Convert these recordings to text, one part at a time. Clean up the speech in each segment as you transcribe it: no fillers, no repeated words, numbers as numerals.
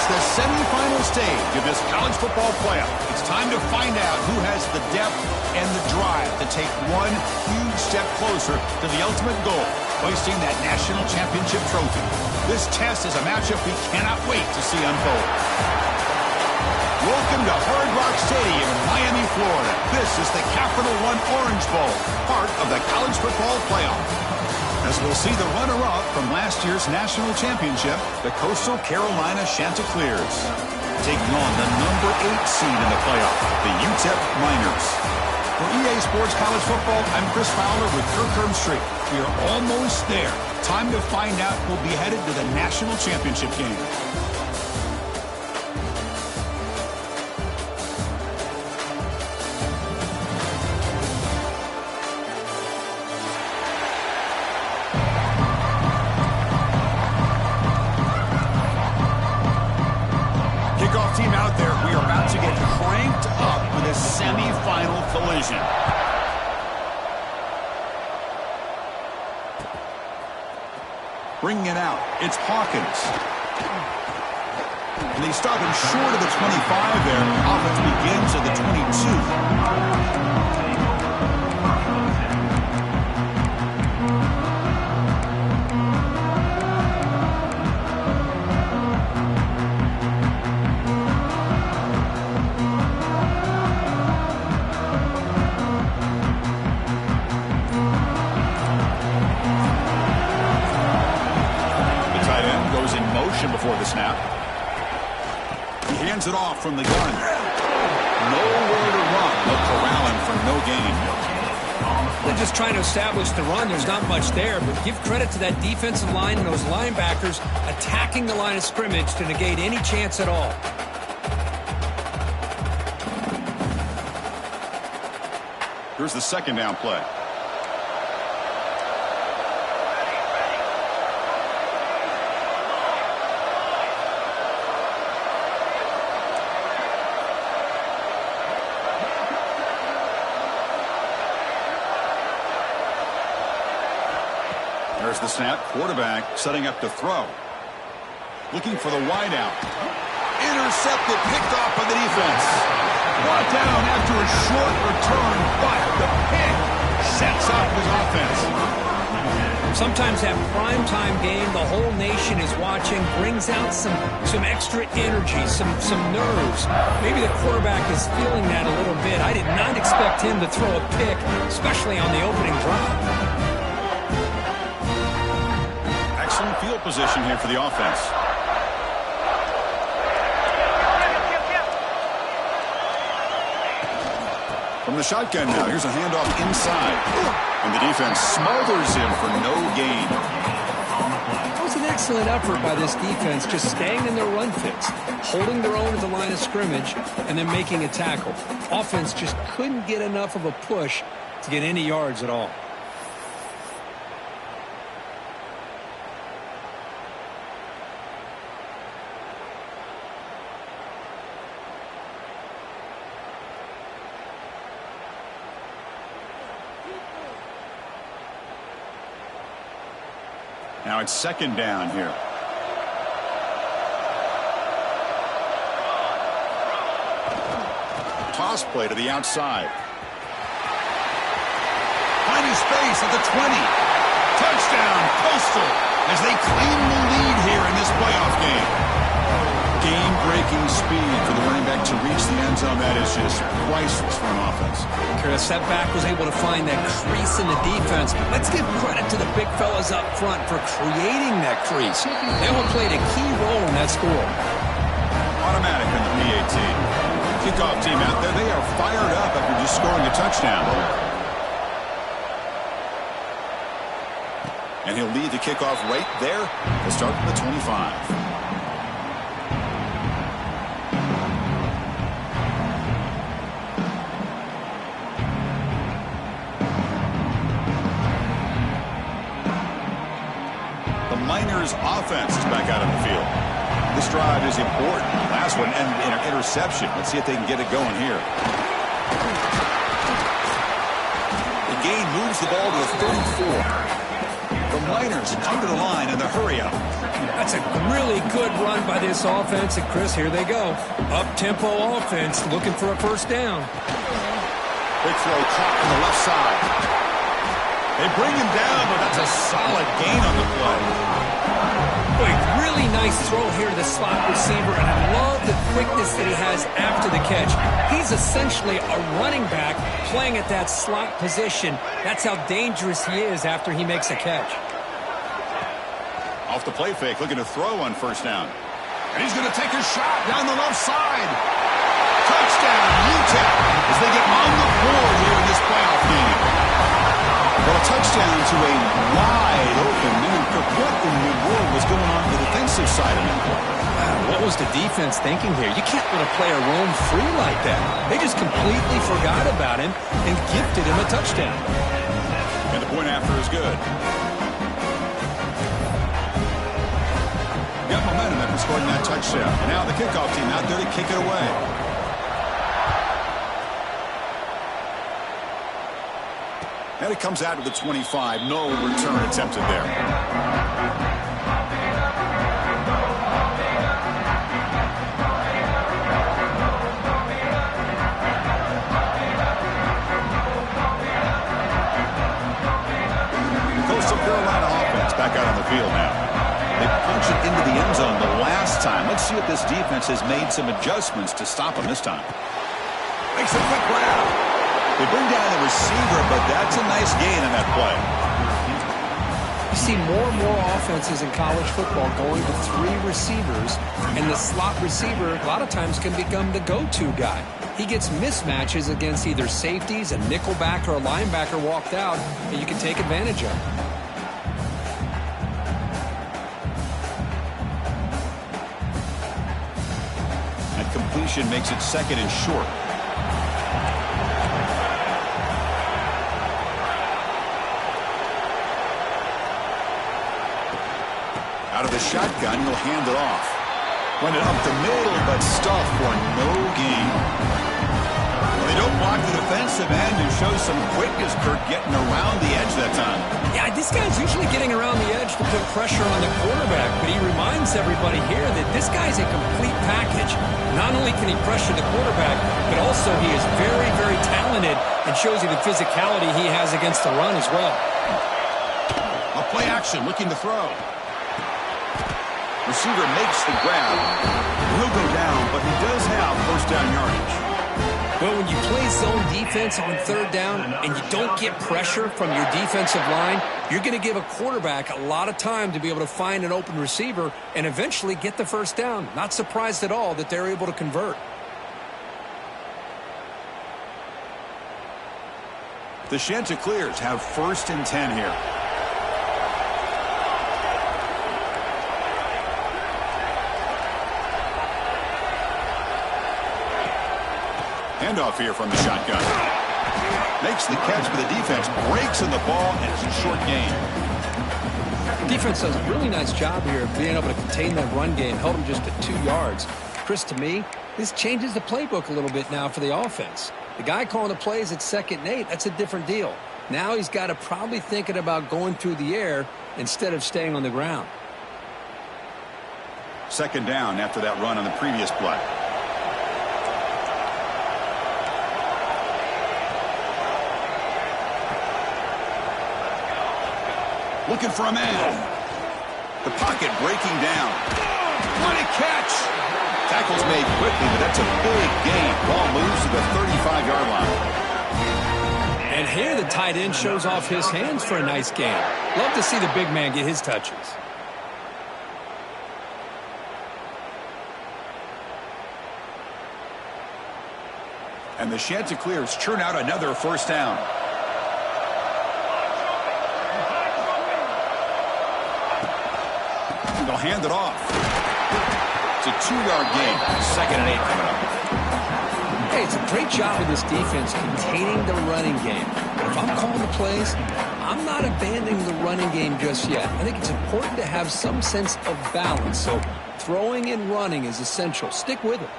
It's the semifinal stage of this college football playoff. It's time to find out who has the depth and the drive to take one huge step closer to the ultimate goal, hoisting that national championship trophy. This test is a matchup we cannot wait to see unfold. Welcome to Hard Rock Stadium in Miami, Florida. This is the Capital One Orange Bowl, part of the college football playoff. As we'll see the runner-up from last year's national championship, the Coastal Carolina Chanticleers, taking on the number 8 seed in the playoff, the UTEP Miners. For EA Sports College Football, I'm Chris Fowler with Kirk Herbstreit. We are almost there. Time to find out who'll be headed to the national championship game. Team out there, we are about to get cranked up with a semi-final collision. Bringing it out, it's Hawkins. And they stop him short of the 25 there. Offense begins at the 22. Before the snap. He hands it off from the gun. Nowhere to run. They'll corral him for no gain. They're just trying to establish the run. There's not much there, but give credit to that defensive line and those linebackers attacking the line of scrimmage to negate any chance at all. Here's the second down play. There's the snap. Quarterback setting up to throw. Looking for the wideout. Intercepted, picked off by the defense. Brought down after a short return, but the pick sets up his offense. Sometimes that primetime game, the whole nation is watching, brings out some extra energy, some nerves. Maybe the quarterback is feeling that a little bit. I did not expect him to throw a pick, especially on the opening drive. Excellent field position here for the offense. From the shotgun now, here's a handoff inside. And the defense smothers him for no gain. That was an excellent effort by this defense, just staying in their run fits, holding their own at the line of scrimmage, and then making a tackle. Offense just couldn't get enough of a push to get any yards at all. Now it's second down here. Toss play to the outside. Finding space at the 20. Touchdown, Coastal, as they claim the lead here in this playoff game. Game-breaking speed for the running back to reach the end zone. That is just priceless for an offense. The setback was able to find that crease in the defense. But let's give credit to the big fellas up front for creating that crease. They all played a key role in that score. Automatic in the PAT. Kickoff team out there. They are fired up after just scoring a touchdown. And he'll lead the kickoff right there to start from the 25. Miners offense is back out on the field. This drive is important. Last one ended in an interception. Let's see if they can get it going here. The gain moves the ball to the 34. The Miners come to the line in the hurry-up. That's a really good run by this offense. And, Chris, here they go. Up-tempo offense looking for a first down. Big throw caught on the left side. They bring him down, but that's a solid gain on the play. Boy, really nice throw here to the slot receiver, and I love the quickness that he has after the catch. He's essentially a running back playing at that slot position. That's how dangerous he is after he makes a catch. Off the play fake, looking to throw on first down. And he's going to take a shot down the left side. Touchdown, UTEP, as they get on the board here in this playoff game. Well, a touchdown to a wide open man. What in the world was going on the defensive side of that play? What was the defense thinking here? You can't let a player roam free like that. They just completely forgot about him and gifted him a touchdown. And the point after is good. Got momentum after scoring that touchdown. And now the kickoff team out there to kick it away. And it comes out to the 25. No return attempted there. Coastal Carolina offense back out on the field now. They punch it into the end zone the last time. Let's see if this defense has made some adjustments to stop them this time. Makes a quick grab. They bring down the receiver, but that's a nice gain on that play. You see more and more offenses in college football going to 3 receivers, and the slot receiver a lot of times can become the go-to guy. He gets mismatches against either safeties, a nickelback, or a linebacker walked out, and you can take advantage of. That completion makes it 2nd and short. Out of the shotgun, he'll hand it off. Went it up the middle, but stuffed for no gain. Well, they don't block the defensive end and show some quickness, Kirk, getting around the edge that time. Yeah, this guy's usually getting around the edge to put pressure on the quarterback, but he reminds everybody here that this guy's a complete package. Not only can he pressure the quarterback, but also he is very, very talented and shows you the physicality he has against the run as well. A play action, looking to throw. Receiver makes the grab. He'll go down, but he does have first down yardage. Well, when you play zone defense on 3rd down and you don't get pressure from your defensive line, you're going to give a quarterback a lot of time to be able to find an open receiver and eventually get the first down. Not surprised at all that they're able to convert. The Chanticleers have 1st and 10 here. Handoff here from the shotgun. Makes the catch, but the defense breaks in the ball, and it's a short gain. Defense does a really nice job here of being able to contain that run game, held them just at 2 yards. Chris, to me, this changes the playbook a little bit now for the offense. The guy calling the plays at 2nd and 8, that's a different deal. Now he's got to probably thinking about going through the air instead of staying on the ground. 2nd down after that run on the previous play. Looking for a man. The pocket breaking down. What a catch. Tackle's made quickly, but that's a big gain. Ball moves to the 35-yard line. And here the tight end shows off his hands for a nice gain. Love to see the big man get his touches. And the Chanticleers churn out another first down. They'll hand it off. It's a 2-yard gain. 2nd and 8 coming up. Hey, it's a great job of this defense containing the running game. But if I'm calling the plays, I'm not abandoning the running game just yet. I think it's important to have some sense of balance. So throwing and running is essential. Stick with it.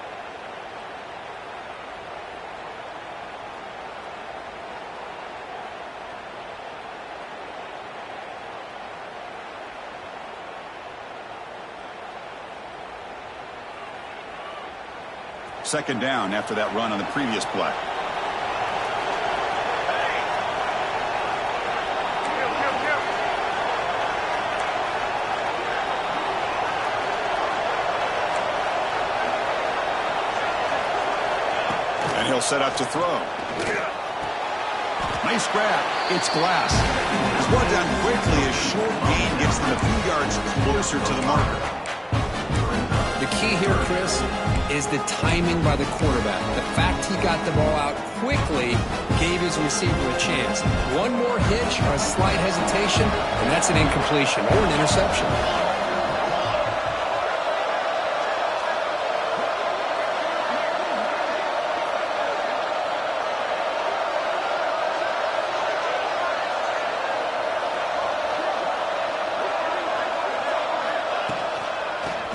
second down after that run on the previous play. And he'll set up to throw. Nice grab. It's Glass. He's brought down quickly. A short gain gets them a few yards closer to the marker. The key here, Chris, is the timing by the quarterback. The fact he got the ball out quickly gave his receiver a chance. One more hitch or a slight hesitation, and that's an incompletion or an interception.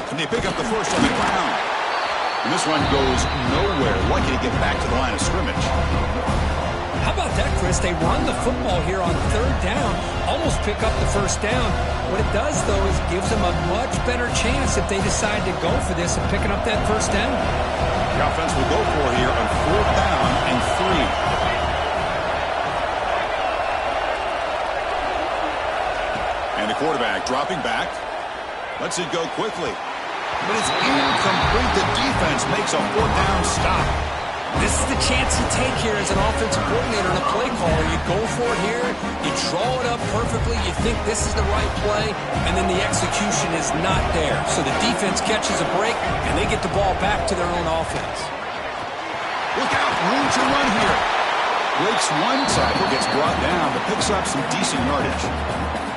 And they pick up the first on the ground. And this one goes nowhere. Lucky to get back to the line of scrimmage. How about that, Chris? They run the football here on third down, almost pick up the first down. What it does, though, is gives them a much better chance if they decide to go for this and picking up that first down. The offense will go for it here on fourth down and 3. And the quarterback dropping back. Lets it go quickly. But it's incomplete. The defense makes a fourth down stop. This is the chance you take here as an offensive coordinator and a play caller. You go for it here, you draw it up perfectly, you think this is the right play, and then the execution is not there. So the defense catches a break, and they get the ball back to their own offense. Look out, room to run here. Breaks one tackle, gets brought down, but picks up some decent yardage.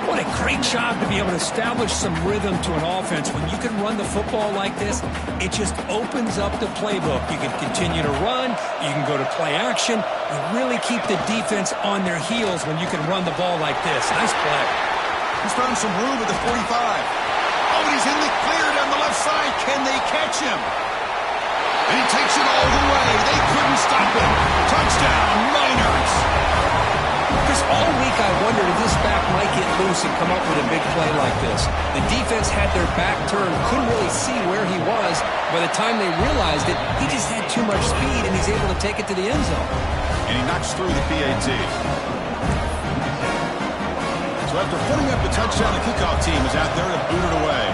What a great job to be able to establish some rhythm to an offense. When you can run the football like this, it just opens up the playbook. You can continue to run. You can go to play action. You really keep the defense on their heels when you can run the ball like this. Nice play. He's found some room at the 45. Oh, and he's in the clear down the left side. Can they catch him? And he takes it all the way. They couldn't stop him. Touchdown, Miners. Chris, all week I wondered if this back might get loose and come up with a big play like this. The defense had their back turned, couldn't really see where he was. By the time they realized it, he just had too much speed, and he's able to take it to the end zone. And he knocks through the PAT. So after putting up the touchdown, the kickoff team is out there to boot it away.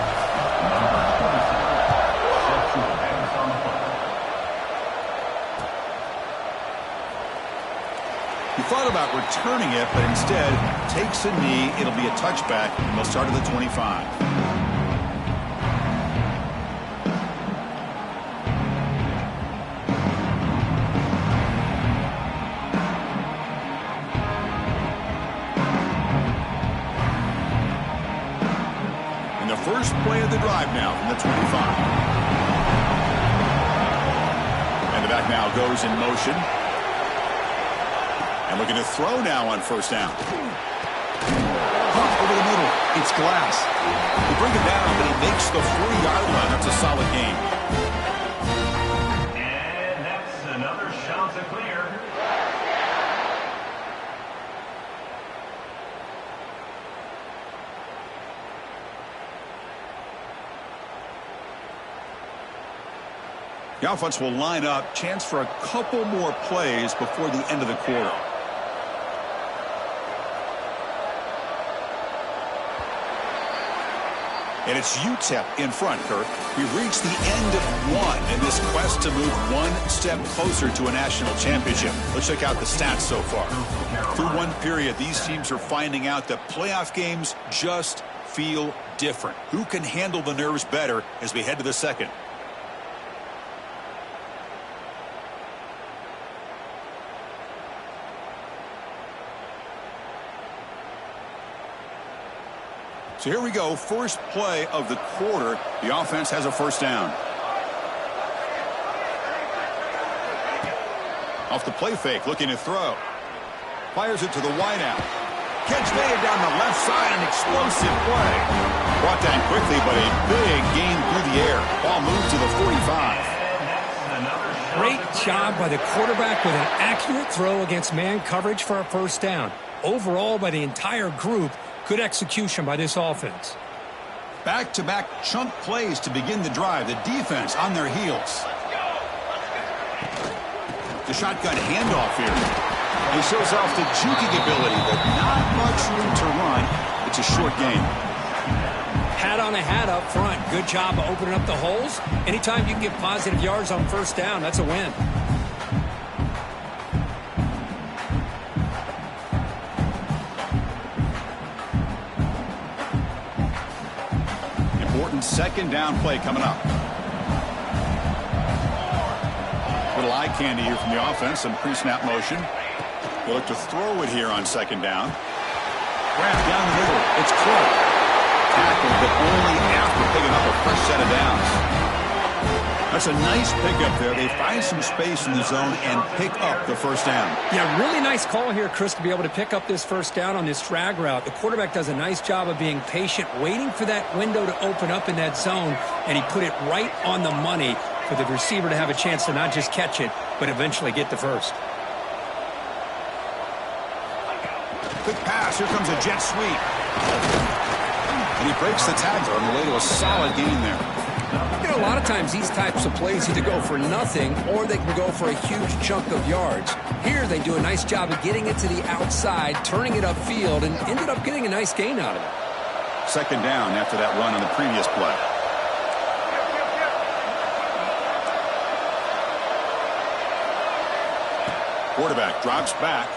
He thought about returning it, but instead takes a knee. It'll be a touchback. They'll start at the 25. And the first play of the drive now from the 25. And the back now goes in motion. And looking to throw now on first down. Over the middle. It's Glass. They bring it down, but he makes the 40-yard line. That's a solid game. And that's another shot to clear. The offense will line up. Chance for a couple more plays before the end of the quarter. And it's UTEP in front, Kirk. We've reached the end of one in this quest to move one step closer to a national championship. Let's check out the stats so far. Through one period, these teams are finding out that playoff games just feel different. Who can handle the nerves better as we head to the second? So here we go, first play of the quarter. The offense has a first down. Off the play fake, looking to throw. Fires it to the wideout. Catch made down the left side, an explosive play. Brought down quickly, but a big gain through the air. Ball moved to the 45. Great job by the quarterback with an accurate throw against man coverage for a first down. Overall, by the entire group, good execution by this offense. Back-to-back chunk plays to begin the drive. The defense on their heels. The shotgun handoff here. He shows off the juking ability, but not much room to run. It's a short game. Hat on a hat up front. Good job of opening up the holes. Anytime you can get positive yards on first down, that's a win. Important second down play coming up. Little eye candy here from the offense. Some pre-snap motion. They look to throw it here on second down. Grab down the middle. It's Clark. Tackled, but only after picking up a fresh set of downs. That's a nice pickup there. They find some space in the zone and pick up the first down. Yeah, really nice call here, Chris, to be able to pick up this first down on this drag route. The quarterback does a nice job of being patient, waiting for that window to open up in that zone, and he put it right on the money for the receiver to have a chance to not just catch it, but eventually get the first. Quick pass. Here comes a jet sweep. And he breaks the tackle on the way to a solid gain there. You know, a lot of times these types of plays either go for nothing or they can go for a huge chunk of yards. Here they do a nice job of getting it to the outside, turning it upfield, and ended up getting a nice gain out of it. Second down after that run on the previous play. Quarterback drops back.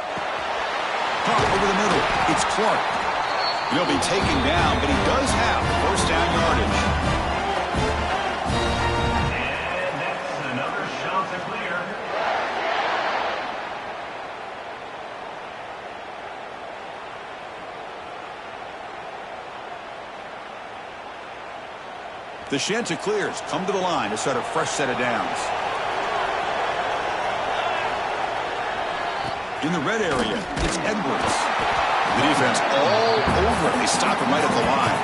Caught over the middle. It's Clark. He'll be taken down, but he does have first down yardage. And that's another shot to clear. The Chanticleers come to the line to start a fresh set of downs. In the red area, it's Edwards. The defense all over it. They stop him right at the line.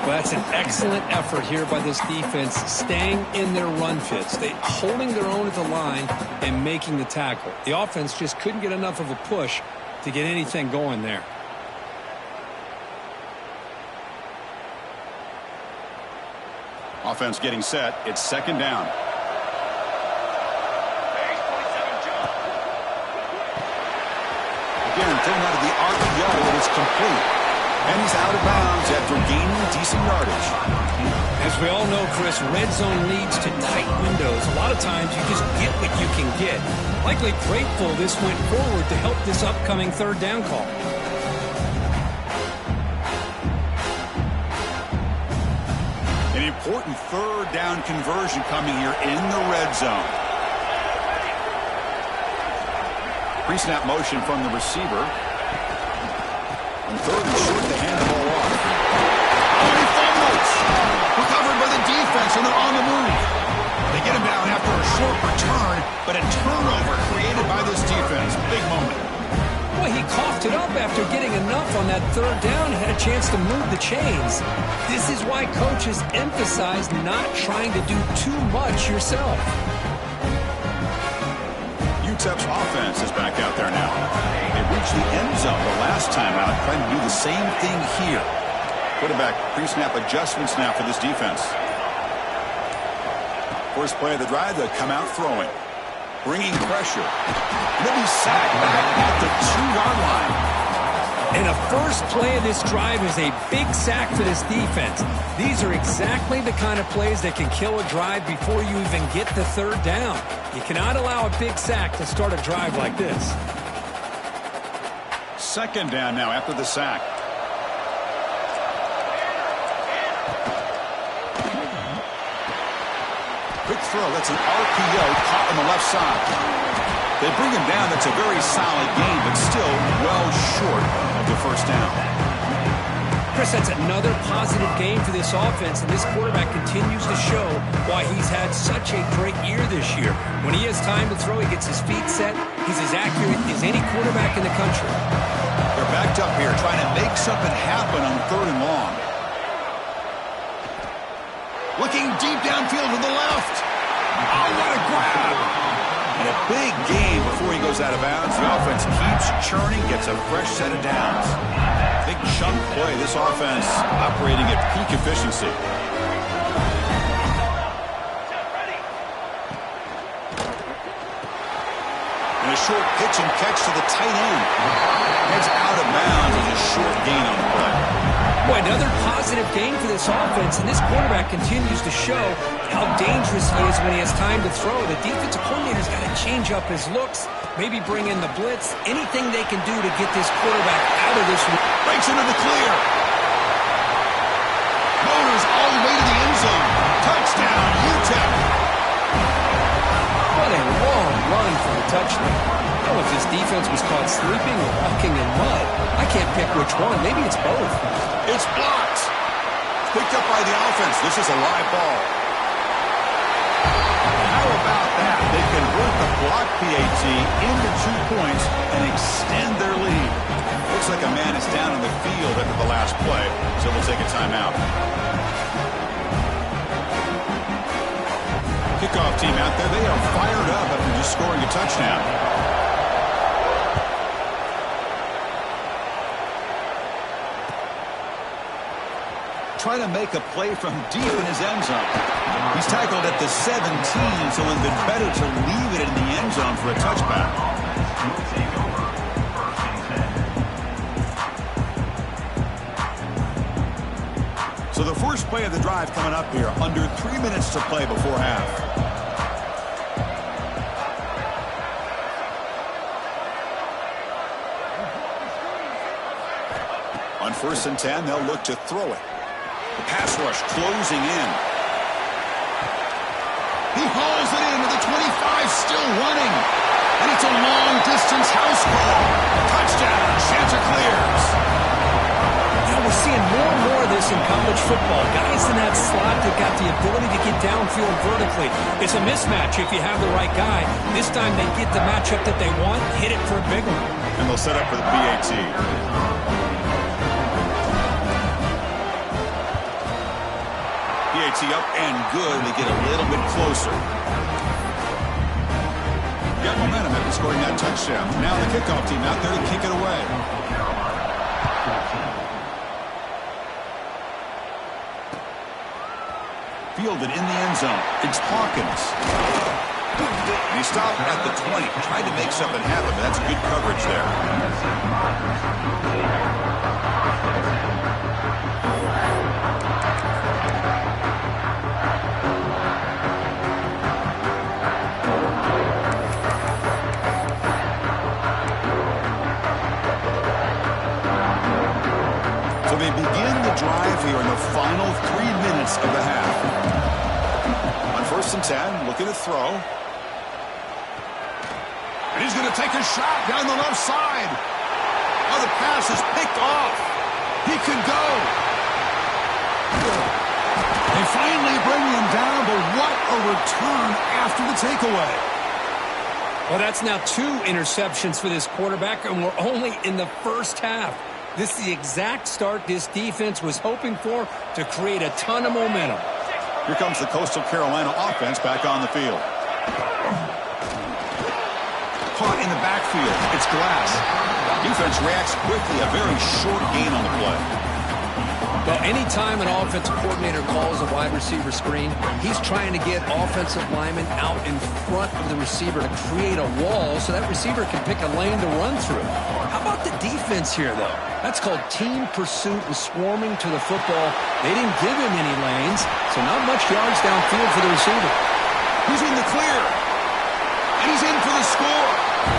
Well, that's an excellent effort here by this defense, staying in their run fits. They holding their own at the line and making the tackle. The offense just couldn't get enough of a push to get anything going there. Offense getting set. It's second down. Again, thrown out of the RPO, and it's complete. And he's out of bounds after gaining decent yardage. As we all know, Chris, red zone leads to tight windows. A lot of times you just get what you can get. Likely grateful this went forward to help this upcoming third down call. An important third down conversion coming here in the red zone. Pre-snap motion from the receiver. And third and short to hand the ball off. Oh, he fumbles! Recovered by the defense, and they're on the move. They get him down after a short return, but a turnover created by this defense. Big moment. Boy, he coughed it up after getting enough on that third down and had a chance to move the chains. This is why coaches emphasize not trying to do too much yourself. UTEP's offense is back out there now. They reached the end zone the last time out, trying to do the same thing here. Quarterback pre-snap adjustments now for this defense. First play of the drive, they come out throwing. Bringing pressure. And then he's sacked back at the 2-yard line. And the first play of this drive is a big sack for this defense. These are exactly the kind of plays that can kill a drive before you even get the third down. You cannot allow a big sack to start a drive like this. Second down now after the sack. Quick throw. That's an RPO caught on the left side. They bring him down. That's a very solid gain, but still well short of the first down. Chris, that's another positive game for this offense, and this quarterback continues to show why he's had such a great year this year. When he has time to throw, he gets his feet set. He's as accurate as any quarterback in the country. They're backed up here trying to make something happen on third and long. Looking deep downfield to the left. Oh, what a grab! And a big gain before he goes out of bounds. The offense keeps churning, gets a fresh set of downs. Big chunk play. This offense operating at peak efficiency. short pitch and catch to the tight end. Heads out of bounds and a short gain on the play. Boy, another positive gain for this offense, and this quarterback continues to show how dangerous he is when he has time to throw. The defensive coordinator's got to change up his looks, maybe bring in the blitz, anything they can do to get this quarterback out of this. Breaks into the clear. Motors all the way to the end zone. Touchdown, UTEP. What a long run for the touchdown. I don't know if this defense was caught sleeping or walking in mud. I can't pick which one. Maybe it's both. It's blocked. Picked up by the offense. This is a live ball. How about that? They convert the block PAT into 2 points and extend their lead. Looks like a man is down on the field after the last play, so we'll take a timeout. Kickoff team out there. They are fired up after just scoring a touchdown. Try to make a play from deep in his end zone. He's tackled at the 17, so it would have been better to leave it in the end zone for a touchback. So the first play of the drive coming up here, under 3 minutes to play before half. On 1st and 10, they'll look to throw it. The pass rush closing in. He hauls it into the 25, still running. And it's a long-distance house call. Touchdown, Chancer clears. Now we're seeing more and more of this in college football. Guys in that slot that got the ability to get downfield vertically. It's a mismatch if you have the right guy. This time they get the matchup that they want, hit it for a big one. And they'll set up for the PAT. PAT up and good. They get a little bit closer. Got momentum after scoring that touchdown. Now the kickoff team out there to kick it away. Fielded in the end zone. It's Hawkins. And he stopped at the 20. Tried to make something happen, but that's good coverage there. So they begin the drive here in the final 3 minutes of the half. On 1st and 10, looking to throw. And he's going to take a shot down the left side. Oh, the pass is picked off. He could go. They finally bring him down, but what a return after the takeaway. Well, that's now 2 interceptions for this quarterback, and we're only in the first half. This is the exact start this defense was hoping for to create a ton of momentum. Here comes the Coastal Carolina offense back on the field. Caught in the backfield. It's Glass. Defense reacts quickly. A very short gain on the play. Well, anytime an offensive coordinator calls a wide receiver screen, he's trying to get offensive linemen out in front of the receiver to create a wall so that receiver can pick a lane to run through. How about the defense here, though? That's called team pursuit and swarming to the football. They didn't give him any lanes, so not much yards downfield for the receiver. He's in the clear. And he's in for the score.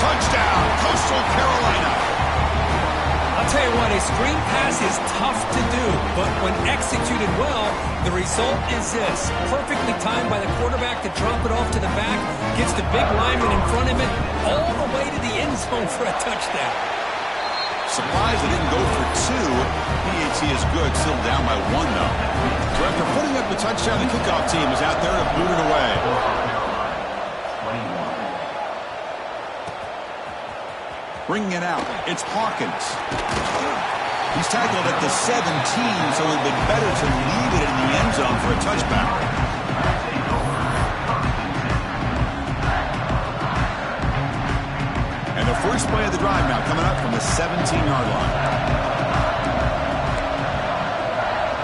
Touchdown, Coastal Carolina. I'll tell you what, a screen pass is tough to do, but when executed well, the result is this. Perfectly timed by the quarterback to drop it off to the back, gets the big lineman in front of him, all the way to the end zone for a touchdown. Surprised they didn't go for 2. PAT is good, still down by 1, though. So after putting up the touchdown, the kickoff team is out there to boot it away. Bringing it out, it's Hawkins. He's tackled at the 17, so it would have been better to leave it in the end zone for a touchback. And the first play of the drive now coming up from the 17-yard line.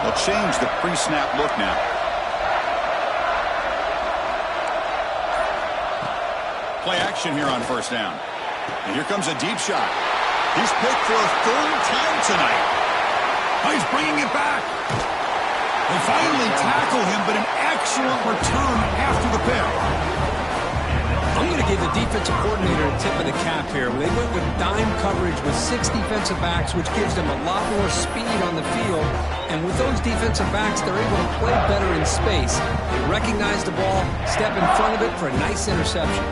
They'll change the pre-snap look now. Play action here on 1st down. And here comes a deep shot. He's picked for a third time tonight. Oh, he's bringing it back. They finally tackle him, but an excellent return after the pick. I'm going to give the defensive coordinator a tip of the cap here. They went with dime coverage with 6 defensive backs, which gives them a lot more speed on the field. And with those defensive backs, they're able to play better in space. They recognize the ball, step in front of it for a nice interception.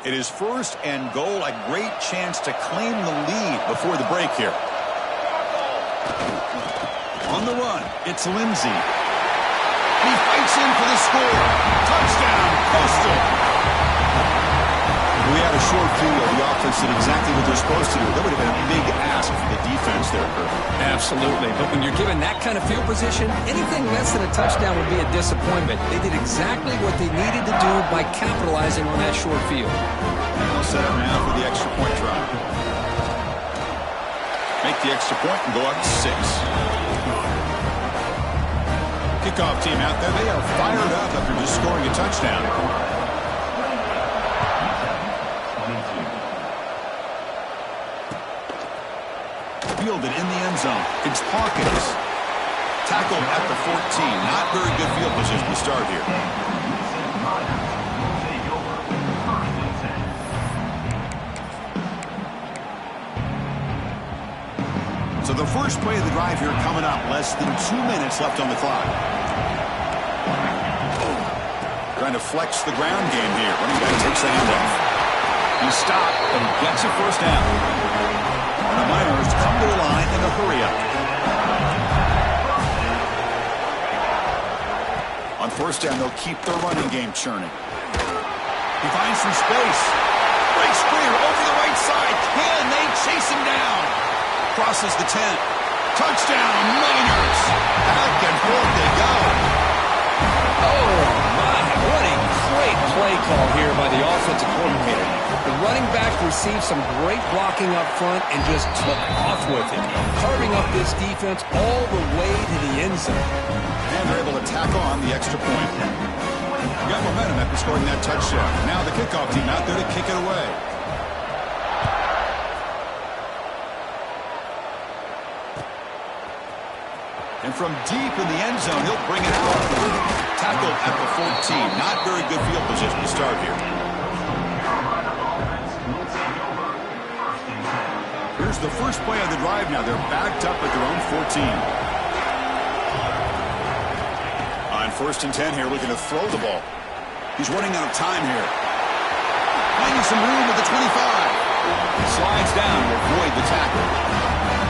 It is first and goal, a great chance to claim the lead before the break here. On the run, it's Lindsey. He fights in for the score. Touchdown, Coastal. We had a short field. The offense did exactly what they're supposed to do. That would have been a big ask for the defense there, Kurt. Absolutely. But when you're given that kind of field position, anything less than a touchdown would be a disappointment. They did exactly what they needed to do by capitalizing on that short field. And they'll set it now for the extra point try. Make the extra point and go up 6. Kickoff team out there. They are fired up after just scoring a touchdown. Fielded in the end zone. It's Hawkins. Tackled at the 14. Not very good field position to start here. So the first play of the drive here coming up. Less than 2 minutes left on the clock. Trying to flex the ground game here. Running back takes the handoff. He stopped, but he gets a first down. And the Miners come to the line in a hurry-up. On first down, they'll keep their running game churning. He finds some space. Breaks clear over the right side. Can they chase him down? Crosses the 10. Touchdown, Miners. Back and forth they go. Oh, my. What a great play call here by the offensive coordinator. The running back received some great blocking up front and just took off with it, carving up this defense all the way to the end zone. And they're able to tack on the extra point. Got momentum after scoring that touchdown. Now the kickoff team out there to kick it away. And from deep in the end zone, he'll bring it out. Tackled at the 14. Not very good field position to start here. Here's the first play of the drive now. They're backed up at their own 14. On first and 10 here, looking to throw the ball. He's running out of time here. Finding some room at the 25. He slides down to avoid the tackle.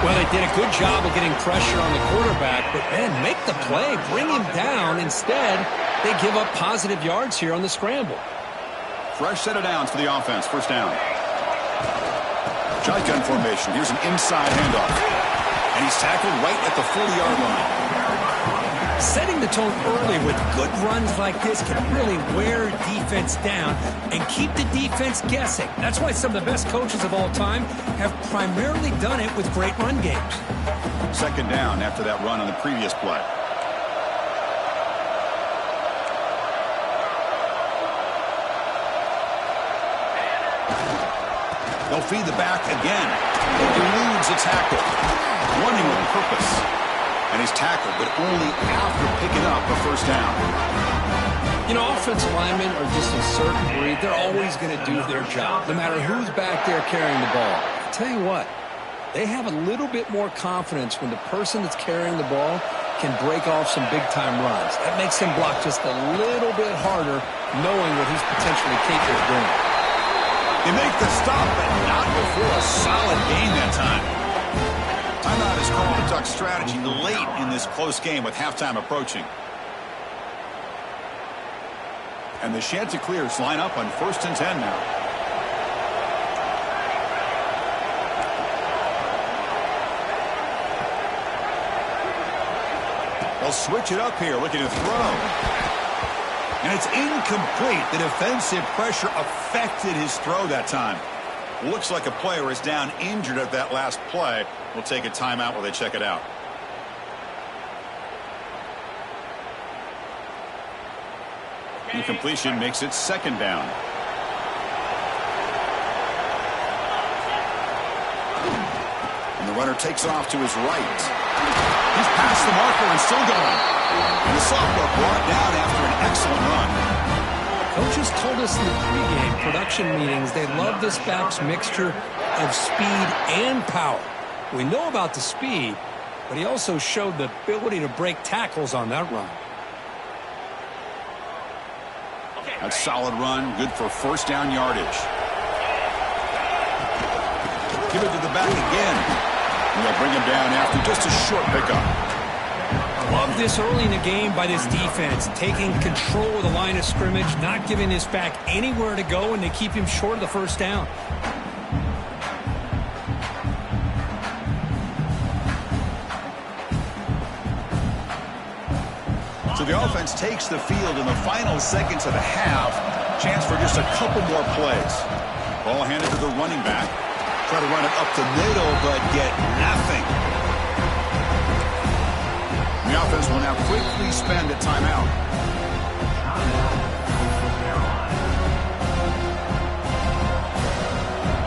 Well, they did a good job of getting pressure on the quarterback, but, man, make the play, bring him down. Instead, they give up positive yards here on the scramble. Fresh set of downs for the offense. First down. Shotgun formation. Here's an inside handoff. And he's tackled right at the 40-yard line. Setting the tone early with good runs like this can really wear defense down and keep the defense guessing. That's why some of the best coaches of all time have primarily done it with great run games. Second down after that run on the previous play. They'll feed the back again. He eludes a tackle. Running with purpose. And he's tackled, but only after picking up a first down. You know, offensive linemen are just a certain breed. They're always going to do their job, no matter who's back there carrying the ball. I tell you what, they have a little bit more confidence when the person that's carrying the ball can break off some big-time runs. That makes him block just a little bit harder, knowing what he's potentially capable of doing. They make the stop, but not before a solid gain that time. Timeout is called the Duck strategy late in this close game with halftime approaching. And the Chanticleers line up on first and 10 now. They'll switch it up here, looking to throw. And it's incomplete. The defensive pressure affected his throw that time. Looks like a player is down injured at that last play. We'll take a timeout while they check it out. Incompletion makes it second down. And the runner takes off to his right. He's past the marker and still going. And the sophomore brought down after an excellent run. Coaches told us in the pregame production meetings they love this back's mixture of speed and power. We know about the speed, but he also showed the ability to break tackles on that run. A solid run, good for first down yardage. Give it to the back again. And they'll bring him down after just a short pickup. Love this early in the game by this defense, taking control of the line of scrimmage, not giving this back anywhere to go, and they keep him short of the first down. So the offense takes the field in the final seconds of the half. Chance for just a couple more plays. Ball handed to the running back. Try to run it up the middle, but get nothing. The offense will now quickly spend a timeout.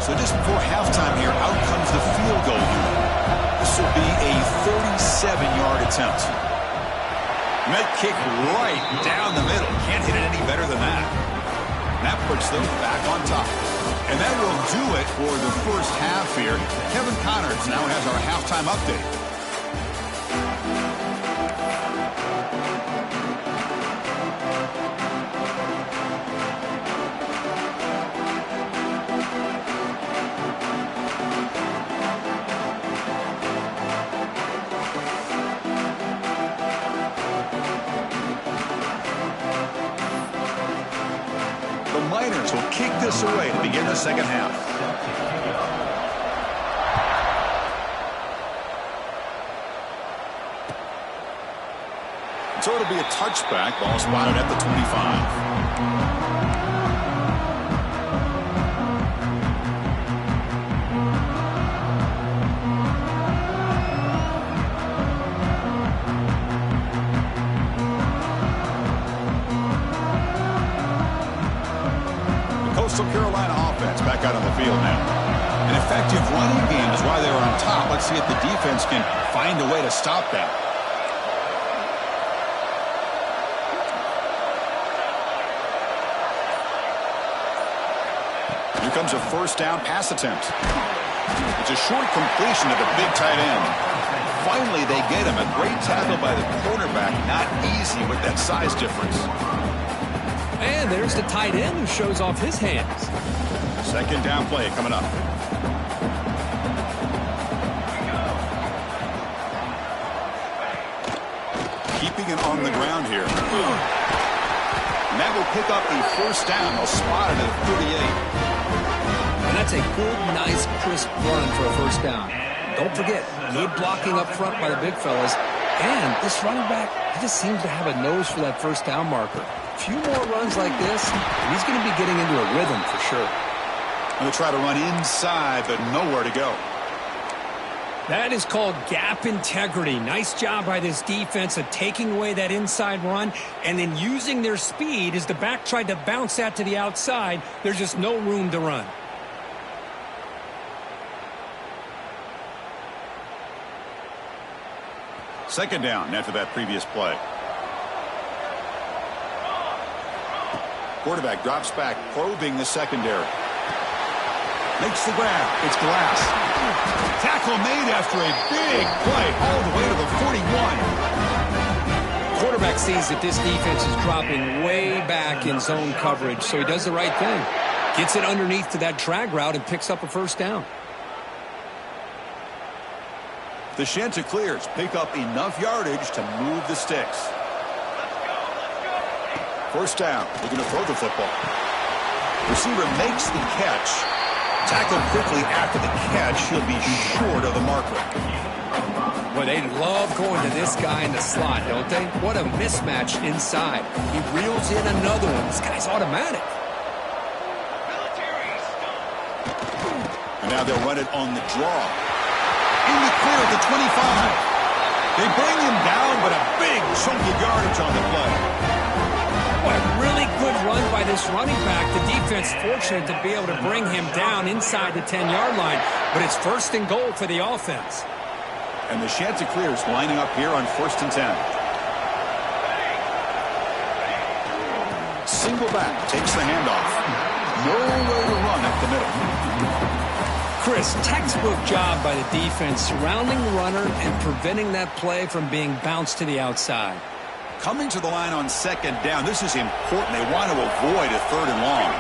So just before halftime here, out comes the field goal unit. This will be a 37-yard attempt. Met kick right down the middle. Can't hit it any better than that. That puts them back on top. And that will do it for the first half here. Kevin Connors now has our halftime update. Will kick this away to begin the second half. So it'll be a touchback. Ball spotted at the 25. Coastal Carolina offense back out on the field now. An effective running game is why they were on top. Let's see if the defense can find a way to stop that. Here comes a first down pass attempt. It's a short completion to the big tight end. Finally, they get him. A great tackle by the cornerback. Not easy with that size difference. And there's the tight end who shows off his hands. Second down play coming up. Keeping it on the ground here. And that will pick up a first down. They'll spot it at 38. And that's a good, nice, crisp run for a first down. Don't forget, good blocking up front by the big fellas. And this running back, he just seems to have a nose for that first down marker. A few more runs like this, and he's going to be getting into a rhythm for sure. Going to try to run inside, but nowhere to go. That is called gap integrity. Nice job by this defense of taking away that inside run and then using their speed as the back tried to bounce that to the outside. There's just no room to run. Second down after that previous play. Quarterback drops back, probing the secondary. Makes the grab. It's Glass. Tackle made after a big play all the way to the 41. Quarterback sees that this defense is dropping way back in zone coverage, so he does the right thing. Gets it underneath to that drag route and picks up a first down. The Chanticleers pick up enough yardage to move the sticks. First down. They're going to throw the football. Receiver makes the catch. Tackled quickly after the catch. He'll be short of the marker. Well, they love going to this guy in the slot, don't they? What a mismatch inside. He reels in another one. This guy's automatic. And now they'll run it on the draw. In the clear at the 25. They bring him down, but a big chunk of yardage on the play. Boy, really run by this running back. The defense fortunate to be able to bring him down inside the 10-yard line, but it's 1st and goal for the offense. And the Chanticleers lining up here on 1st and 10. Single back takes the handoff. Nowhere to run up the middle. Chris, textbook job by the defense surrounding the runner and preventing that play from being bounced to the outside. Coming to the line on 2nd down. This is important. They want to avoid a 3rd and long.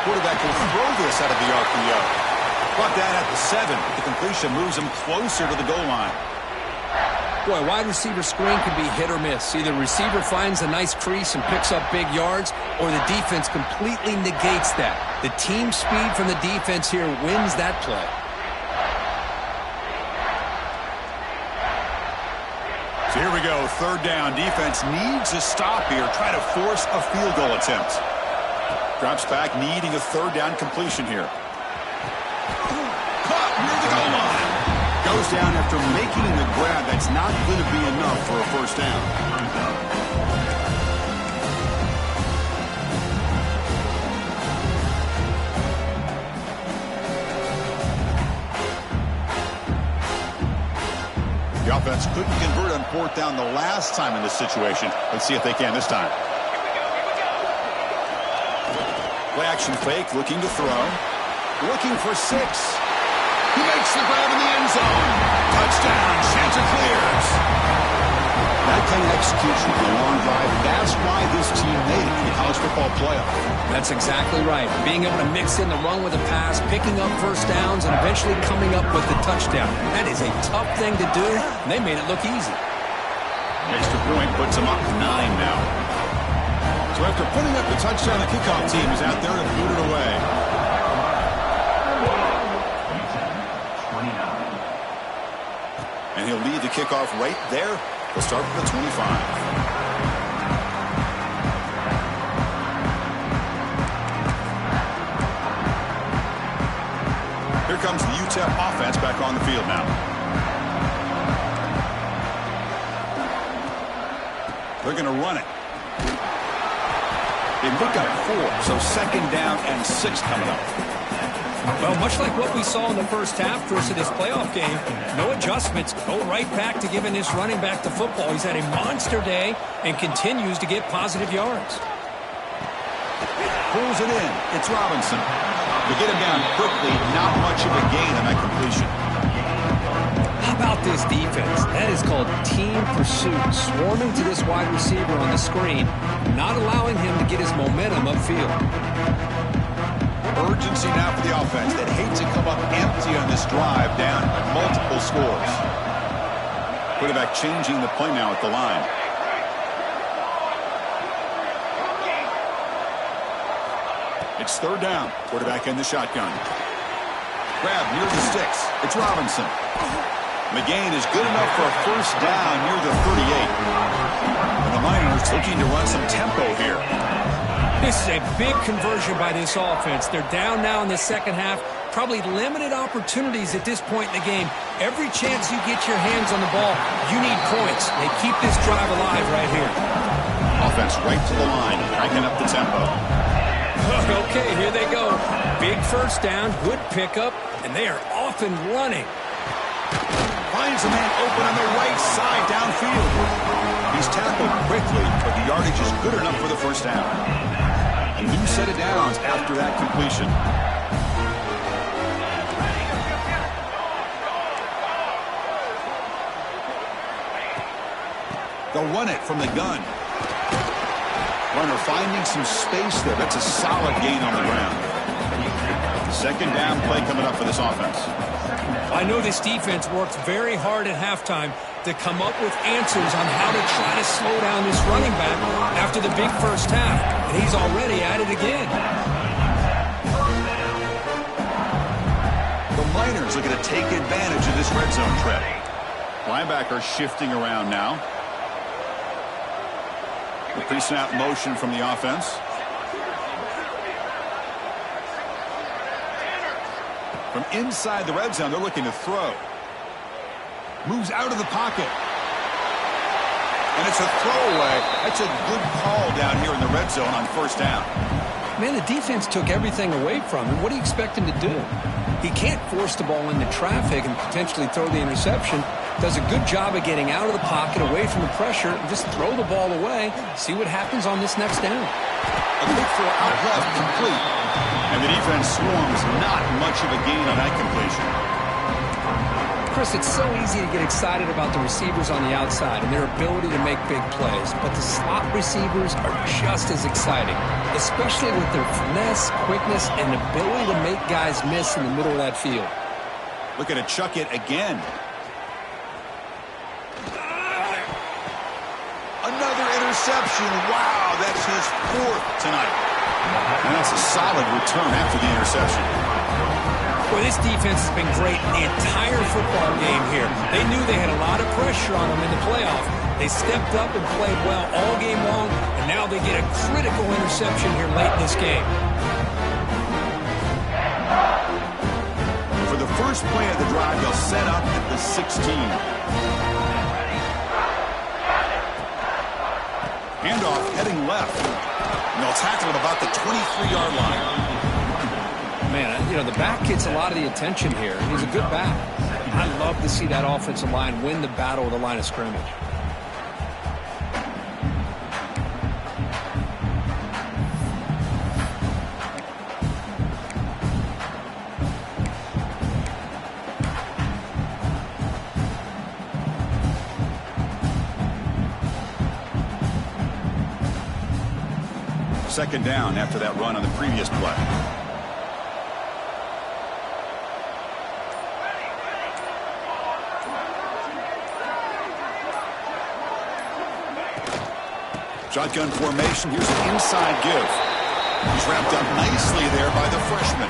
Quarterback will throw this out of the RPO. Brought down at the 7. The completion moves him closer to the goal line. Boy, wide receiver screen can be hit or miss. Either receiver finds a nice crease and picks up big yards, or the defense completely negates that. The team speed from the defense here wins that play. So here we go, 3rd down. Defense needs a stop here. Try to force a field goal attempt. Drops back, needing a 3rd down completion here. Caught near the goal line. Goes down after making the grab. That's not going to be enough for a 1st down. The offense couldn't convert on 4th down the last time in this situation. Let's see if they can this time. Play action fake, looking to throw. Looking for 6. He makes the grab in the end zone. Touchdown, Chanticleers. That kind of execution on a long drive, that's why this team made it in the college football playoff. That's exactly right. Being able to mix in the run with a pass, picking up 1st downs, and eventually coming up with the touchdown. That is a tough thing to do, and they made it look easy. Extra point puts them up 9 now. So after putting up the touchdown, the kickoff team is out there to boot it away. And he'll lead the kickoff right there. We'll start with the 25. Here comes the UTEP offense back on the field now. They're going to run it. They pick up 4, so 2nd down and 6 coming up. Well, much like what we saw in the first half, Chris, of this playoff game, no adjustments. Go right back to giving this running back the football. He's had a monster day and continues to get positive yards. Pulls it in. It's Robinson. They get him down quickly. Not much of a gain on that completion. How about this defense? That is called team pursuit. Swarming to this wide receiver on the screen, not allowing him to get his momentum upfield. Urgency now for the offense that hates to come up empty on this drive, down multiple scores. Quarterback changing the play now at the line. It's 3rd down. Quarterback in the shotgun. Grab near the sticks. It's Robinson. McGain is good enough for a 1st down near the 38. And the Miners looking to run some tempo here. This is a big conversion by this offense. They're down now in the 2nd half. Probably limited opportunities at this point in the game. Every chance you get your hands on the ball, you need points. They keep this drive alive right here. Offense right to the line, cranking up the tempo. Okay, here they go. Big 1st down, good pickup, and they are off and running. Finds a man open on the right side downfield. He's tackled quickly, but the yardage is good enough for the 1st down. A new set of downs after that completion. They'll run it from the gun. Runner finding some space there. That's a solid gain on the ground. 2nd down play coming up for this offense. I know this defense worked very hard at halftime to come up with answers on how to try to slow down this running back after the big 1st half. And he's already at it again. The Miners looking to take advantage of this red zone trap. Linebacker shifting around now. The pre-snap motion from the offense. From inside the red zone, they're looking to throw. Moves out of the pocket. And it's a throwaway. That's a good call down here in the red zone on first down. Man, the defense took everything away from him. What do you expect him to do? He can't force the ball into traffic and potentially throw the interception. Does a good job of getting out of the pocket, away from the pressure, and just throw the ball away. See what happens on this next down. A quick throw out left, complete. And the defense swarms. Not much of a gain on that completion. Chris, it's so easy to get excited about the receivers on the outside and their ability to make big plays, but the slot receivers are just as exciting, especially with their finesse, quickness, and ability to make guys miss in the middle of that field. Looking to chuck it again. Another interception. Wow, that's his 4th tonight. And that's a solid return after the interception. Boy, this defense has been great the entire football game here. They knew they had a lot of pressure on them in the playoff. They stepped up and played well all game long, and now they get a critical interception here late in this game. For the first play of the drive, they'll set up at the 16. Handoff heading left. And they'll tackle at about the 23-yard line. Man, you know, the back gets a lot of the attention here. He's a good back. I love to see that offensive line win the battle of the line of scrimmage. Second down after that run on the previous play. Shotgun formation. Here's an inside give. He's wrapped up nicely there by the freshman.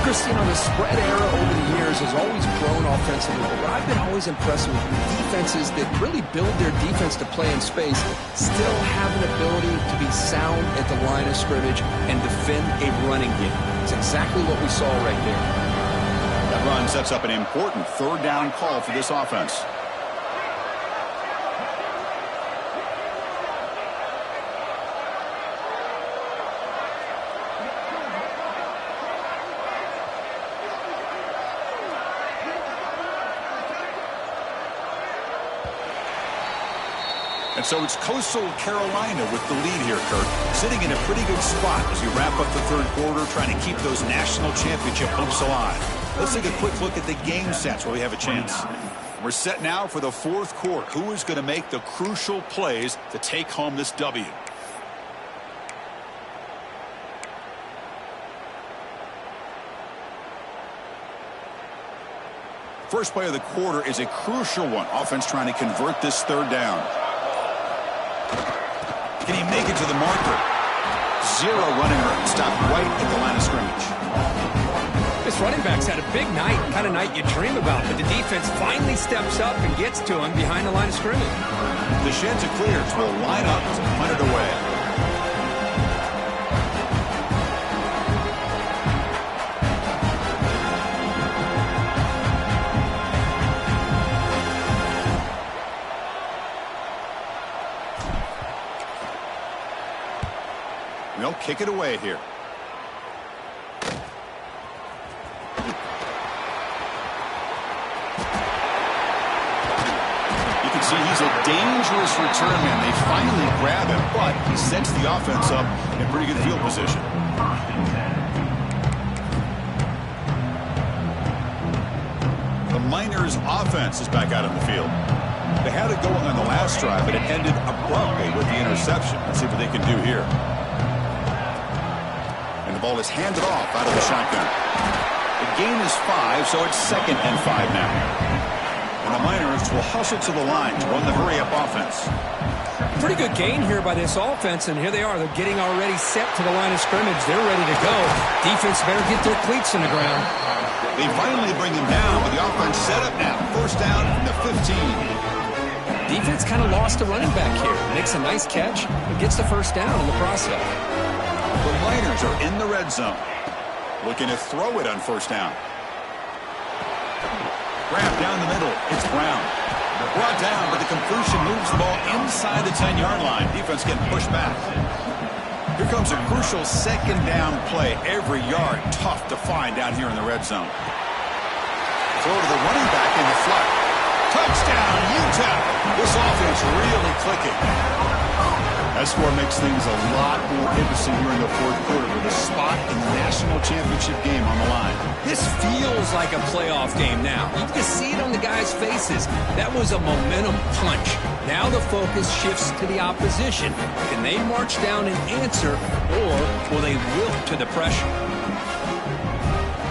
Chris, you know, the spread era over the years has always grown offensively, but what I've been always impressed with defenses that really build their defense to play in space still have an ability to be sound at the line of scrimmage and defend a running game. It's exactly what we saw right there. That run sets up an important third down call for this offense. And so it's Coastal Carolina with the lead here, Kirk. Sitting in a pretty good spot as we wrap up the third quarter, trying to keep those national championship hopes alive. Let's take a quick look at the game sets where we have a chance. We're set now for the fourth quarter. Who is going to make the crucial plays to take home this W? First play of the quarter is a crucial one. Offense trying to convert this third down. Can he make it to the marker? Zero running room. Stopped right at the line of scrimmage. This running back's had a big night, kind of night you dream about, but the defense finally steps up and gets to him behind the line of scrimmage. The sheds are cleared, so we'll line up to punt it away. They'll kick it away here. You can see he's a dangerous return man. They finally grab him, but he sets the offense up in pretty good field position. The Miners offense is back out on the field. They had it going on the last drive, but it ended abruptly with the interception. Let's see what they can do here. The ball is handed off out of the shotgun. The gain is 5, so it's 2nd and 5 now. And the Miners will hustle to the line to run the hurry-up offense. Pretty good gain here by this offense, and here they are. They're getting already set to the line of scrimmage. They're ready to go. Defense better get their cleats in the ground. They finally bring him down, but the offense set up now. First down from the 15. Defense kind of lost a running back here. Makes a nice catch and gets the first down in the process. The Miners are in the red zone. Looking to throw it on first down. Grab down the middle. It's Brown. Brought down, but the completion moves the ball inside the 10-yard line. Defense getting pushed back. Here comes a crucial second down play. Every yard tough to find down here in the red zone. Throw to the running back in the flat. Touchdown, UTEP. This offense really clicking. That score makes things a lot more interesting here in the fourth quarter with a spot in the national championship game on the line. This feels like a playoff game now. You can see it on the guys' faces. That was a momentum punch. Now the focus shifts to the opposition. Can they march down and answer, or will they wilt to the pressure?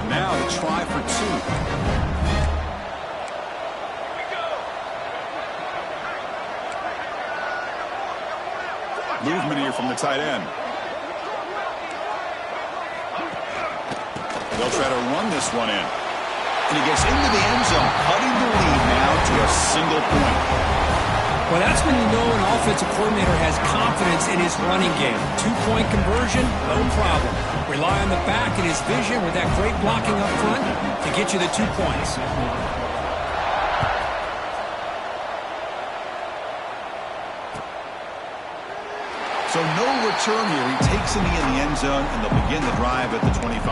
Now the try for two. Movement here from the tight end. They'll try to run this one in. And he gets into the end zone, cutting the lead now to a single point. Well, that's when you know an offensive coordinator has confidence in his running game. Two-point conversion, no problem. Rely on the back and his vision with that great blocking up front to get you the 2 points. So no return here. He takes a knee in the end zone, and they'll begin the drive at the 25.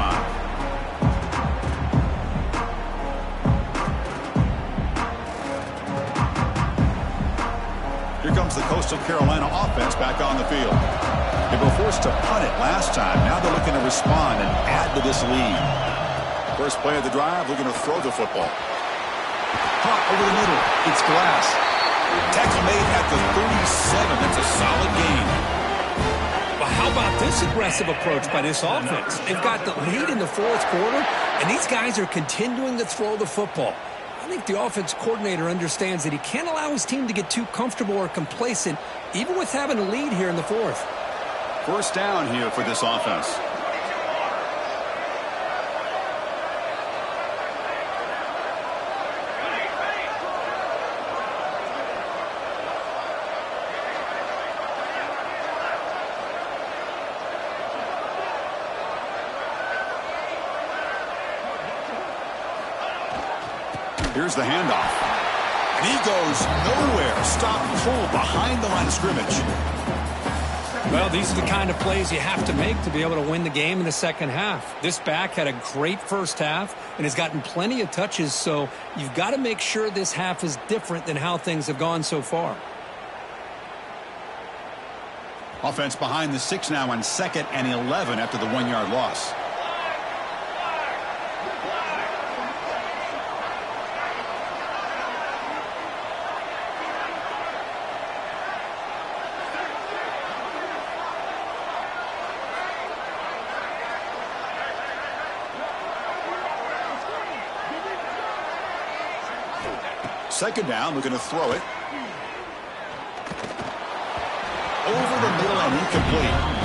Here comes the Coastal Carolina offense back on the field. They were forced to punt it last time. Now they're looking to respond and add to this lead. First play of the drive, looking to throw the football. Caught over the middle. It's Glass. Tackle made at the 37. That's a solid gain. Well, how about this aggressive approach by this offense? They've got the lead in the fourth quarter, and these guys are continuing to throw the football. I think the offense coordinator understands that he can't allow his team to get too comfortable or complacent, even with having a lead here in the fourth. First down here for this offense. Here's the handoff. And he goes nowhere. Stop pull behind the line of scrimmage. Well, these are the kind of plays you have to make to be able to win the game in the second half. This back had a great first half and has gotten plenty of touches, so you've got to make sure this half is different than how things have gone so far. Offense behind the 6 now on 2nd and 11 after the 1-yard loss. Second down, looking to throw it. Over the middle and incomplete.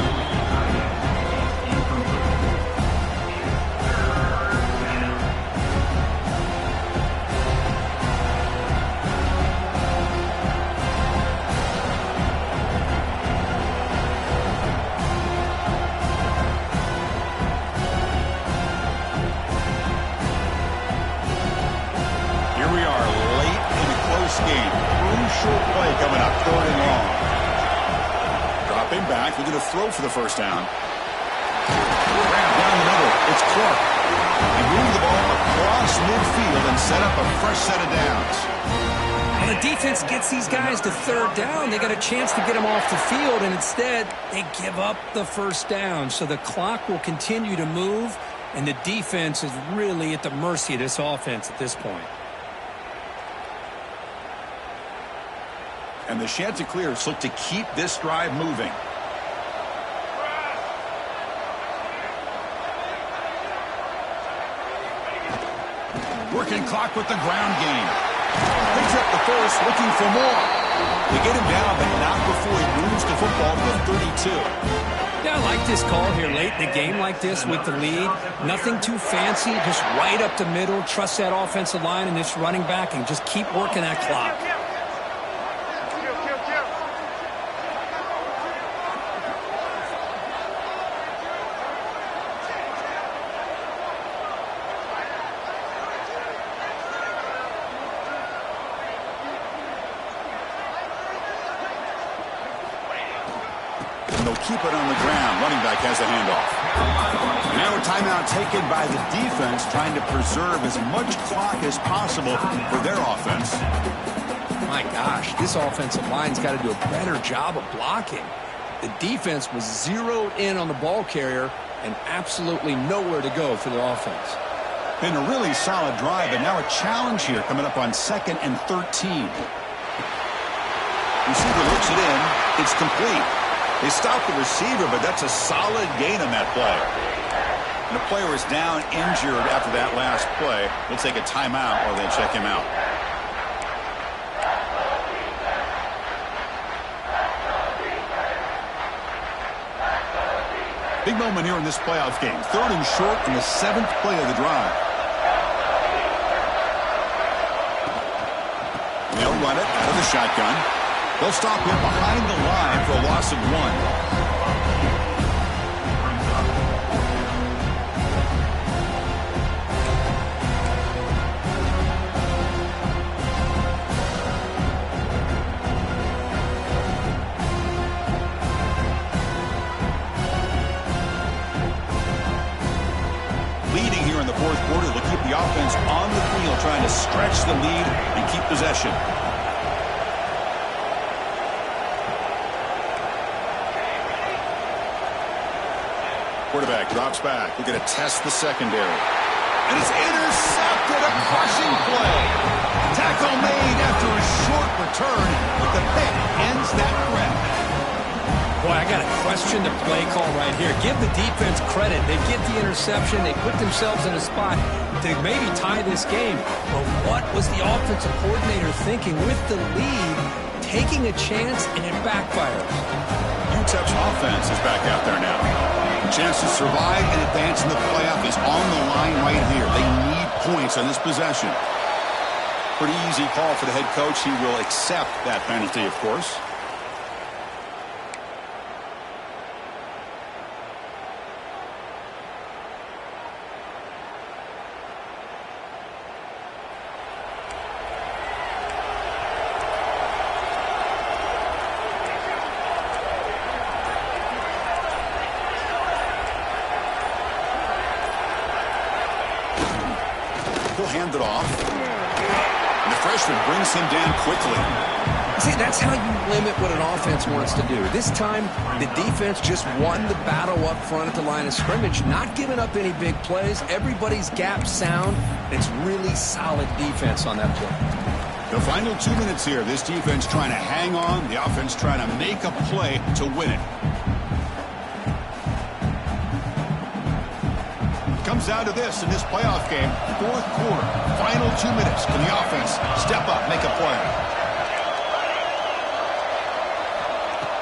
Game. Crucial play coming up, 3rd and long. Dropping back, looking to throw for the first down. Grab down the middle. It's Clark. He moved the ball across midfield and set up a fresh set of downs. When the defense gets these guys to 3rd down, they got a chance to get them off the field, and instead they give up the first down. So the clock will continue to move, and the defense is really at the mercy of this offense at this point. And the Chanticleers look to keep this drive moving. Working clock with the ground game. Picks up the first, looking for more. They get him down, but not before he moves the football to the 32. Yeah, I like this call here late in the game like this with the lead. Nothing too fancy, just right up the middle. Trust that offensive line and this running back and just keep working that clock. they'll keep it on the ground. Running back has the handoff. And now a timeout taken by the defense, trying to preserve as much clock as possible for their offense. My gosh, this offensive line's got to do a better job of blocking. The defense was zeroed in on the ball carrier and absolutely nowhere to go for the offense. Been a really solid drive, and now a challenge here coming up on 2nd and 13. Receiver looks it in. It's complete. They stopped the receiver, but that's a solid gain on that play. And the player is down injured after that last play. We'll take a timeout while they check him out. Big moment here in this playoff game. 3rd and short in the 7th play of the drive. They'll run it out of the shotgun. They'll stop him behind the line for a loss of 1. Leading here in the 4th quarter, they'll keep the offense on the field, trying to stretch the lead and keep possession. Quarterback drops back. We're going to test the secondary. And it's intercepted. A crushing play. Tackle made after a short return, but the pick ends that threat. Boy, I got to question the play call right here. Give the defense credit. They get the interception. They put themselves in a spot to maybe tie this game. But what was the offensive coordinator thinking with the lead, taking a chance, and it backfires? UTEP's offense is back out there now. Chance to survive and advance in the playoff is on the line right here. They need points on this possession. Pretty easy call for the head coach. He will accept that penalty, of course. Hand it off. And the freshman brings him down quickly. See, that's how you limit what an offense wants to do. This time, the defense just won the battle up front at the line of scrimmage, not giving up any big plays. Everybody's gap sound. It's really solid defense on that play. The final 2 minutes here. This defense trying to hang on. The offense trying to make a play to win it. Comes down to this in this playoff game. 4th quarter, final 2 minutes. Can the offense step up, make a play?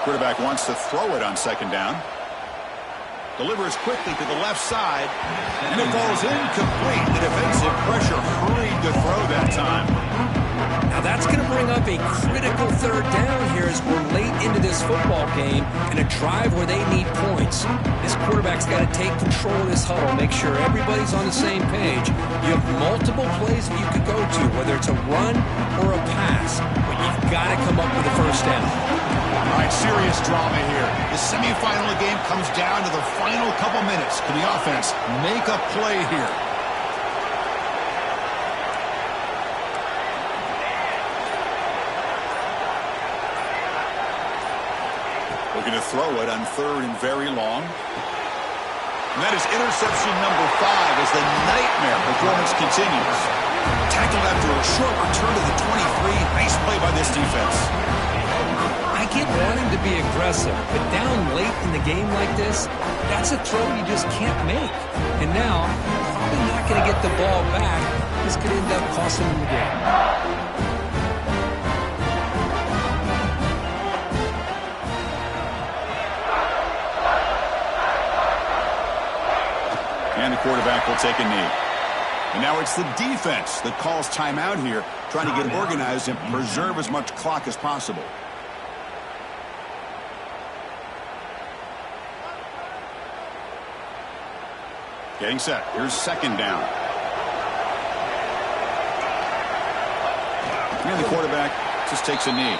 Quarterback wants to throw it on 2nd down. Delivers quickly to the left side, and it falls incomplete. The defensive pressure hurried to throw that time. Now that's going to bring up a critical 3rd down here as we're late into this football game in a drive where they need points. This quarterback's got to take control of this huddle, make sure everybody's on the same page. You have multiple plays that you could go to, whether it's a run or a pass, but you've got to come up with a 1st down. All right, serious drama here. The semifinal of the game comes down to the final couple minutes. Can the offense make a play here? Looking to throw it on 3rd and very long. And that is interception number 5 as the nightmare performance continues. Tackled after a short return to the 23. Nice play by this defense. I get wanting to be aggressive, but down late in the game like this, that's a throw you just can't make. And now, probably not going to get the ball back. This could end up costing them the game. And the quarterback will take a knee. And now it's the defense that calls timeout here, trying to get organized and preserve as much clock as possible. Getting set. Here's 2nd down. And the quarterback just takes a knee.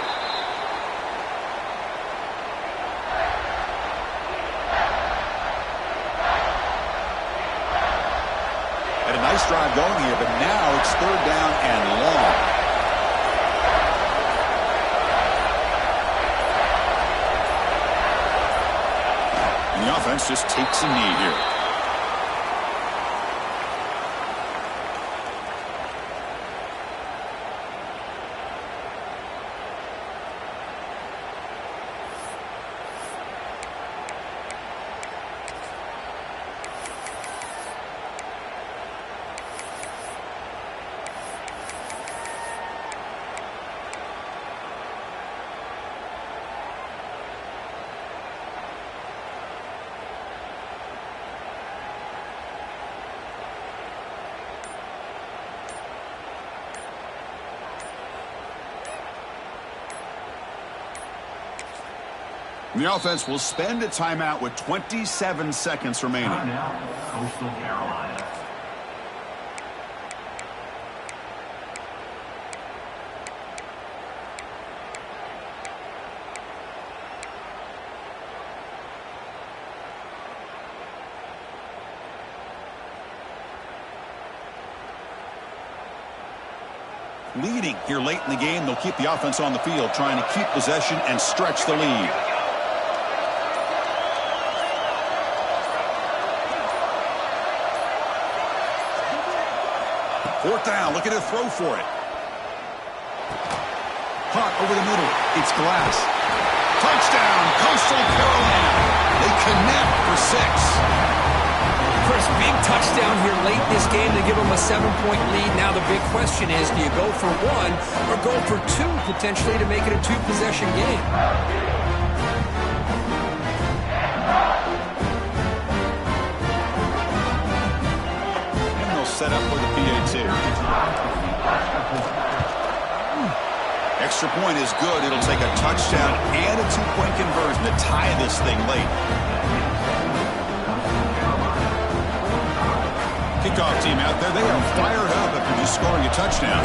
nice drive going here, but now it's 3rd down and long. And the offense just takes a knee here. The offense will spend a timeout with 27 seconds remaining. Now, Coastal Carolina. Leading here late in the game, they'll keep the offense on the field, trying to keep possession and stretch the lead. Fourth down, looking to throw for it. Caught over the middle. It's Glass. Touchdown, Coastal Carolina. They connect for 6. Chris, big touchdown here late in this game to give them a 7-point lead. Now the big question is, do you go for 1 or go for 2 potentially to make it a 2-possession game? Set up for the PAT. Extra point is good. It'll take a touchdown and a 2-point conversion to tie this thing late. Kickoff team out there. They are fired up after just scoring a touchdown.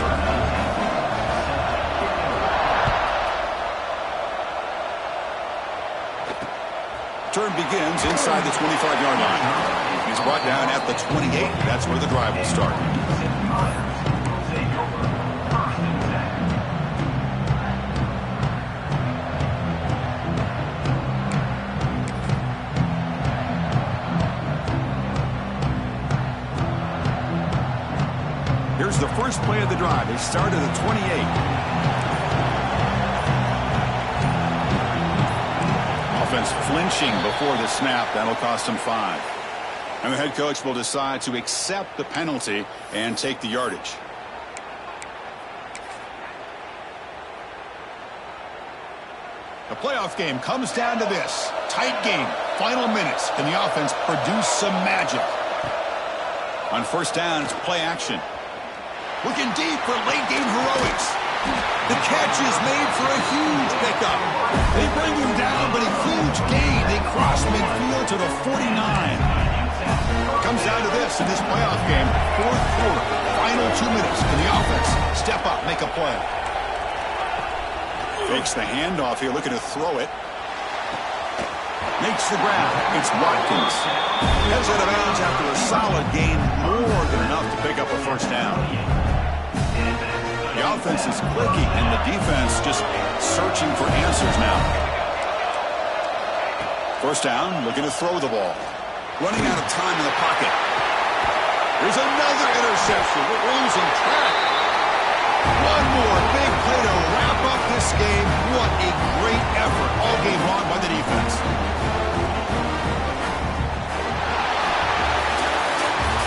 Turn begins inside the 25-yard line. He's brought down at the 28. That's where the drive will start. Here's the first play of the drive. They start at the 28. Offense flinching before the snap. That'll cost him 5. And the head coach will decide to accept the penalty and take the yardage. The playoff game comes down to this. Tight game. Final minutes. Can the offense produce some magic? On first down, it's play action. Looking deep for late game heroics. The catch is made for a huge pickup. They bring him down, but a huge gain. They cross midfield to the 49. Comes down to this in this playoff game. 4th quarter. Final 2 minutes. Can the offense step up, make a play? Fakes the handoff here, looking to throw it. Makes the grab. It's Watkins. Heads out of bounds after a solid gain, more than enough to pick up a first down. The offense is clicking, and the defense just searching for answers now. First down, looking to throw the ball. Running out of time in the pocket. There's another interception. We're losing track. One more big play to wrap up this game. What a great effort all game long by the defense.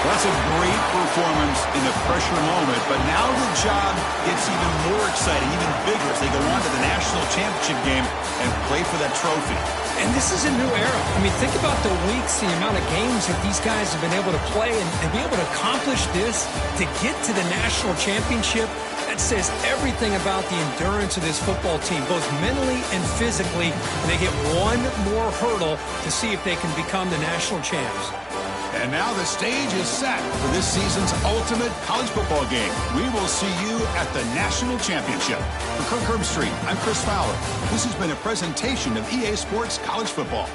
That's a great performance in a pressure moment, but now the job gets even more exciting, even bigger as they go on to the national championship game and play for that trophy. And this is a new era. I mean, think about the weeks, the amount of games that these guys have been able to play and be able to accomplish this, to get to the national championship. That says everything about the endurance of this football team, both mentally and physically. And they get one more hurdle to see if they can become the national champs. And now the stage is set for this season's ultimate college football game. We will see you at the national championship. For Kirk Herbstreit, I'm Chris Fowler. This has been a presentation of EA Sports College Football.